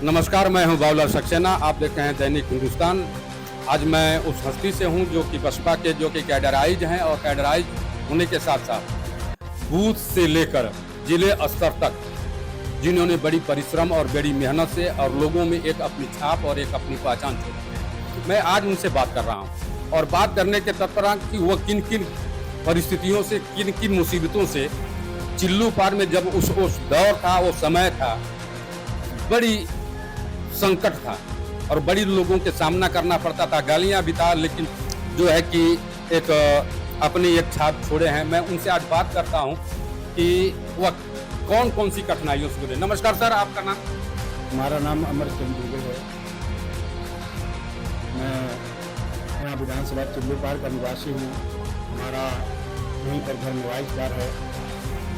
नमस्कार, मैं हूं बाबूलाल सक्सेना। आप देख रहे हैं दैनिक हिंदुस्तान। आज मैं उस हस्ती से हूं जो कि बसपा के जो कि कैडराइज हैं और कैडराइज होने के साथ साथ बूथ से लेकर जिले स्तर तक जिन्होंने बड़ी परिश्रम और बड़ी मेहनत से और लोगों में एक अपनी छाप और एक अपनी पहचान छोड़ी है। मैं आज उनसे बात कर रहा हूं और बात करने के तत्पर कि वह किन किन परिस्थितियों से, किन किन मुसीबतों से चिल्लू पार में जब उस दौर था, वो समय था, बड़ी संकट था और बड़ी लोगों के सामना करना पड़ता था, गालियां भी था, लेकिन जो है कि एक अपनी एक छाप छोड़े हैं। मैं उनसे आज बात करता हूं कि वह कौन कौन सी कठिनाइयों से गुजरे। नमस्कार सर, आपका नाम? हमारा नाम अमरचंद दुबे है। मैं यहाँ विधानसभा चिल्लू पार का निवासी हूँ। हमारा यहीं पर घर निवासदार है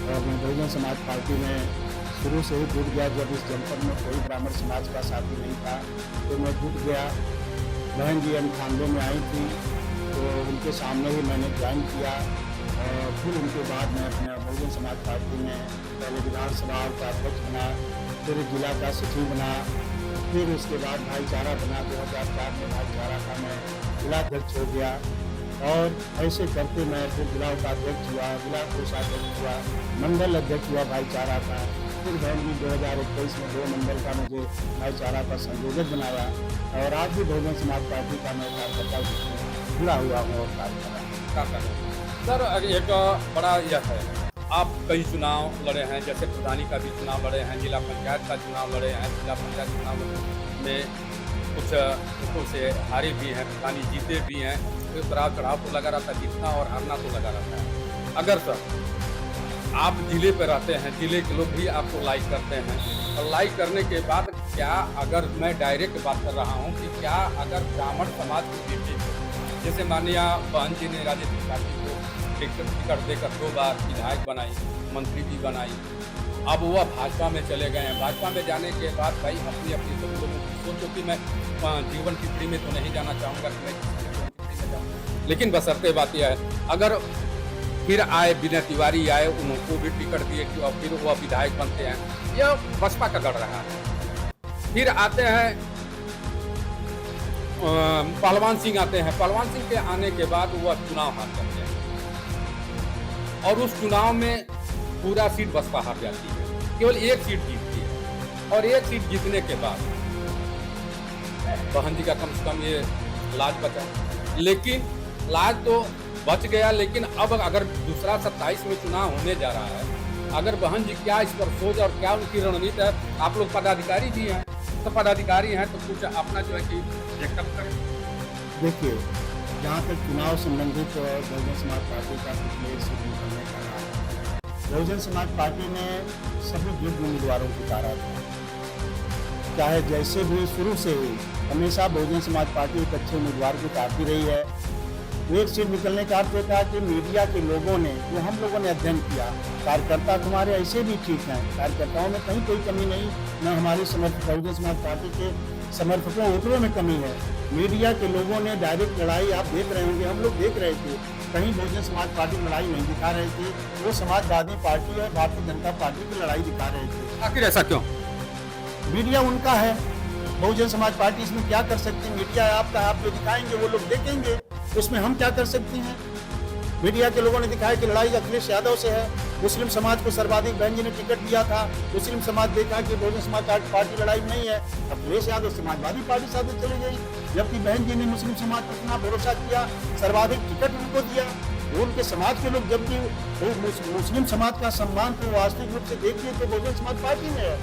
और मैं बहुजन समाज पार्टी में शुरू से ही जुट गया। जब इस जनपद में कोई ब्राह्मण समाज का साथी नहीं था तो मैं जुट गया। बहन जी 98 में आई थी तो उनके सामने ही मैंने ज्वाइन किया और फिर उनके बाद मैं अपने बहुजन समाज पार्टी में पहले विधानसभा का अध्यक्ष बना, फिर जिला का सचिव बना, फिर उसके बाद भाईचारा बना। 2004 में भाईचारा का मैं जिलाध्यक्ष हो गया और ऐसे करते मैं फिर जिला उपाध्यक्ष हुआ, जिला कोषाध्यक्ष हुआ, मंडल अध्यक्ष हुआ भाईचारा का। फिर बहन जी 2021 में 2 मंडल का मुझे भाईचारा का संयोजक बनाया और आज भी बहुजन समाज पार्टी का मैं कार्यकर्ता जुड़ा हुआ हूँ और कार्य कर रहा हूँ। सर, एक बड़ा यह है, आप कई चुनाव लड़े हैं, जैसे प्रधानी का भी चुनाव लड़े हैं, जिला पंचायत का चुनाव लड़े हैं। जिला पंचायत चुनाव में कुछ उसको से हारे भी हैं, प्रधानी जीते भी हैं। तो उतराव चढ़ाव तो लगा रहता है, जीतना और हारना तो लगा रहता है। अगर सर आप जिले पर रहते हैं, जिले के लोग भी आपको लाइक करते हैं और लाइक करने के बाद क्या, अगर मैं डायरेक्ट बात कर रहा हूं कि क्या अगर ब्राह्मण समाज की बेटी जैसे माननीय बहन जी ने राजनीतिक पार्टी को टिकट देकर 2 बार विधायक बनाई, मंत्री भी बनाई, अब वह भाजपा में चले गए हैं। भाजपा में जाने के बाद भाई अपनी अपनी सब लोगों की सोचो कि मैं जीवन की पीढ़ी में तो नहीं जाना चाहूँगा कि मैं किसी जीवन की पीढ़ी में जाऊँ, लेकिन बशर्ते बात यह है अगर फिर आए विनय तिवारी आए, उनको भी टिकट दिए कि और फिर वह विधायक बनते हैं। यह बसपा का गढ़ रहा है। फिर आते हैं पहलवान सिंह आते हैं। पहलवान सिंह के आने के बाद वह चुनाव हार जाते हैं और उस चुनाव में पूरा सीट बसपा हार जाती है, केवल 1 सीट जीतती है और 1 सीट जीतने के बाद बहन जी का कम से कम ये लाज बचा, लेकिन लाज तो बच गया। लेकिन अब अगर दूसरा 27 में चुनाव होने जा रहा है, अगर बहन जी क्या इस पर सोच और क्या उनकी रणनीति है, आप लोग पदाधिकारी भी हैं, तो पदाधिकारी हैं तो कुछ अपना जो है कि चेकअप करें। देखिए, जहाँ तक चुनाव संबंधित बहुजन समाज पार्टी का पिछले से निकलने का रहा है, बहुजन समाज पार्टी ने सभी योग्य उम्मीदवारों को उतारा था। चाहे जैसे भी शुरू से ही हमेशा बहुजन समाज पार्टी एक अच्छे उम्मीदवार को उतारती रही है। एक सीट निकलने का अर्थ था कि मीडिया के लोगों ने, जो हम लोगों ने अध्ययन किया, कार्यकर्ता तुम्हारे ऐसे भी ठीक हैं, कार्यकर्ताओं में कहीं कोई कमी नहीं, न हमारे बहुजन समाज पार्टी के समर्थकों वोटरों में कमी है। मीडिया के लोगों ने डायरेक्ट लड़ाई, आप देख रहे होंगे, हम लोग देख रहे थे, कहीं बहुजन समाज पार्टी की लड़ाई नहीं दिखा रहे थे, वो समाजवादी पार्टी और भारतीय जनता पार्टी की लड़ाई दिखा रहे थे। आखिर ऐसा क्यों? मीडिया उनका है, बहुजन समाज पार्टी इसमें क्या कर सकती है? मीडिया आपका, आप जो दिखाएंगे वो लोग देखेंगे, उसमें हम क्या कर सकते हैं? मीडिया के लोगों ने दिखाया कि लड़ाई अखिलेश यादव से है। मुस्लिम समाज को सर्वाधिक बहन जी ने टिकट दिया था, मुस्लिम समाज देखा कि बहुजन समाज पार्टी लड़ाई नहीं है, अखिलेश यादव समाजवादी पार्टी साथ चले गई। जबकि बहन जी ने मुस्लिम समाज पर इतना भरोसा किया, सर्वाधिक टिकट उनको दिया। वो उनके समाज के लोग, जबकि मुस्लिम समाज का सम्मान तो वास्तविक रूप से देखिए तो बहुजन समाज पार्टी में है,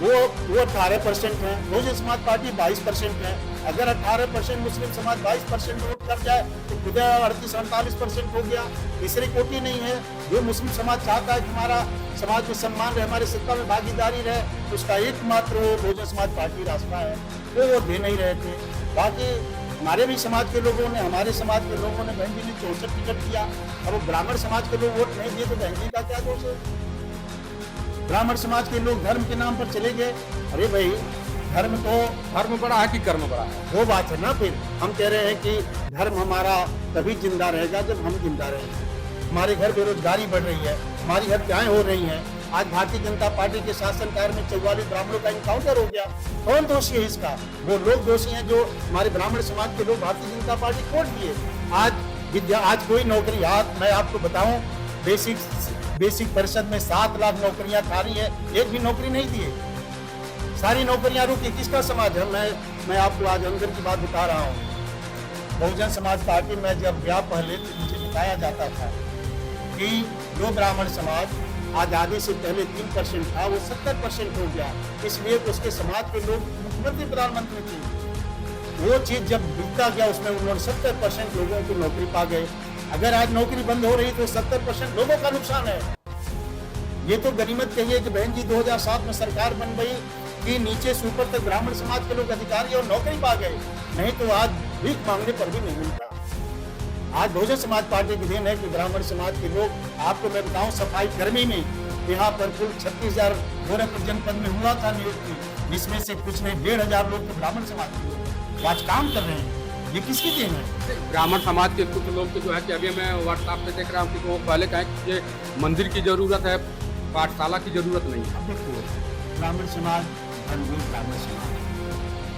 वो 18% है, बहुजन समाज पार्टी 22% है। अगर 18% मुस्लिम समाज 22% वोट कर जाए तो खुद 38-39% हो गया। तीसरी कोटि नहीं है। जो मुस्लिम समाज चाहता है कि हमारा समाज में सम्मान रहे, हमारे सत्ता में भागीदारी रहे, उसका एकमात्र वो बहुजन समाज पार्टी रास्ता है, वो दे नहीं रहे थे। बाकी हमारे भी समाज के लोगों ने, हमारे समाज के लोगों ने बहन जी ने 64 टिकट दिया। अब वो ब्राह्मण समाज के लोग वोट नहीं दिए तो बहन जी का क्या दोष है? ब्राह्मण समाज के लोग धर्म के नाम पर चले गए। अरे भाई, धर्म बड़ा है कि कर्म बड़ा है, वो बात है ना। फिर हम कह रहे हैं कि धर्म हमारा तभी जिंदा रहेगा जब हम जिंदा रहेंगे। हमारे घर बेरोजगारी बढ़ रही है, हमारी हत्याएं हो रही हैं, आज भारतीय जनता पार्टी के शासनकाल में 44 ब्राह्मणों का इनकाउंटर हो गया। कौन दोषी है इसका? वो लोग दोषी हैं जो हमारे ब्राह्मण समाज के लोग भारतीय जनता पार्टी छोड़ दिए। आज कोई नौकरी, मैं आपको बताऊं, बेसिक परिषद में 7 लाख नौकरियां खाली है, एक भी नौकरी नहीं दिए, सारी नौकरियां रुकी। किसका समाज है? मैं आपको आज अंदर की बात बता रहा हूँ। बहुजन समाज पार्टी में जब गया पहले तो मुझे बताया जाता था कि जो ब्राह्मण समाज आजादी से पहले 3% था वो 70% हो गया, इसलिए तो उसके समाज के लोग मुख्यमंत्री प्रधानमंत्री थे। वो चीज जब बिकता गया उसमें उन्होंने 70% लोगों की नौकरी पा गए। अगर आज नौकरी बंद हो रही तो 70% लोगों का नुकसान है। ये तो गनीमत कहिए कि बहन जी 2007 में सरकार बन गई कि नीचे से ऊपर तक ब्राह्मण समाज के लोग अधिकारी और नौकरी पा गए, नहीं तो आज भीख मांगने पर भी नहीं मिलता। आज बहुजन समाज पार्टी की देन है कि ब्राह्मण समाज के लोग, आपको मैं बताऊं, सफाई कर्मी में यहाँ पर कुल 36,000 गोरखपुर जनपद में हुआ था नियुक्ति, जिसमें से कुछ नहीं 1,500 लोग तो ब्राह्मण समाज के लोग आज काम कर रहे हैं। ये किसकी देन है? ब्राह्मण समाज के कुछ लोग जो है कि अभी मैं व्हाट्सएप पे देख रहा हूँ कि वो पहले कहें कि ये मंदिर की जरूरत है, पाठशाला की जरूरत नहीं है। अब देखो, ब्राह्मण समाज धर्मगुरु ब्राह्मण समाज,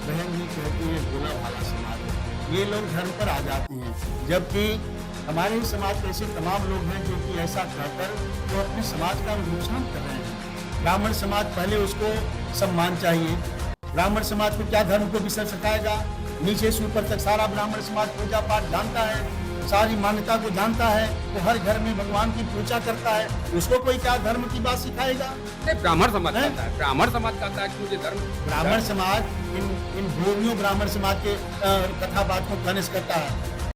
बहन जी कहती है भोला भाला समाज, ये लोग धर्म पर आ जाते हैं, जबकि हमारे समाज के ऐसे तमाम लोग हैं जो कि ऐसा कहकर तो अपने समाज का नुकसान कर रहे हैं। ब्राह्मण समाज पहले उसको सम्मान चाहिए। ब्राह्मण समाज को क्या धर्म को विषय सिखाएगा? नीचे से ऊपर तक सारा ब्राह्मण समाज पूजा पाठ जानता है, सारी मान्यता को जानता है, वो हर घर में भगवान की पूजा करता है, उसको कोई क्या धर्म की बात सिखाएगा? ब्राह्मण समाज कहता है, ब्राह्मण समाज कहता है कि मुझे धर्म, ब्राह्मण समाज इन भूमियों ब्राह्मण समाज के कथा बात को कनिष्ठ करता है।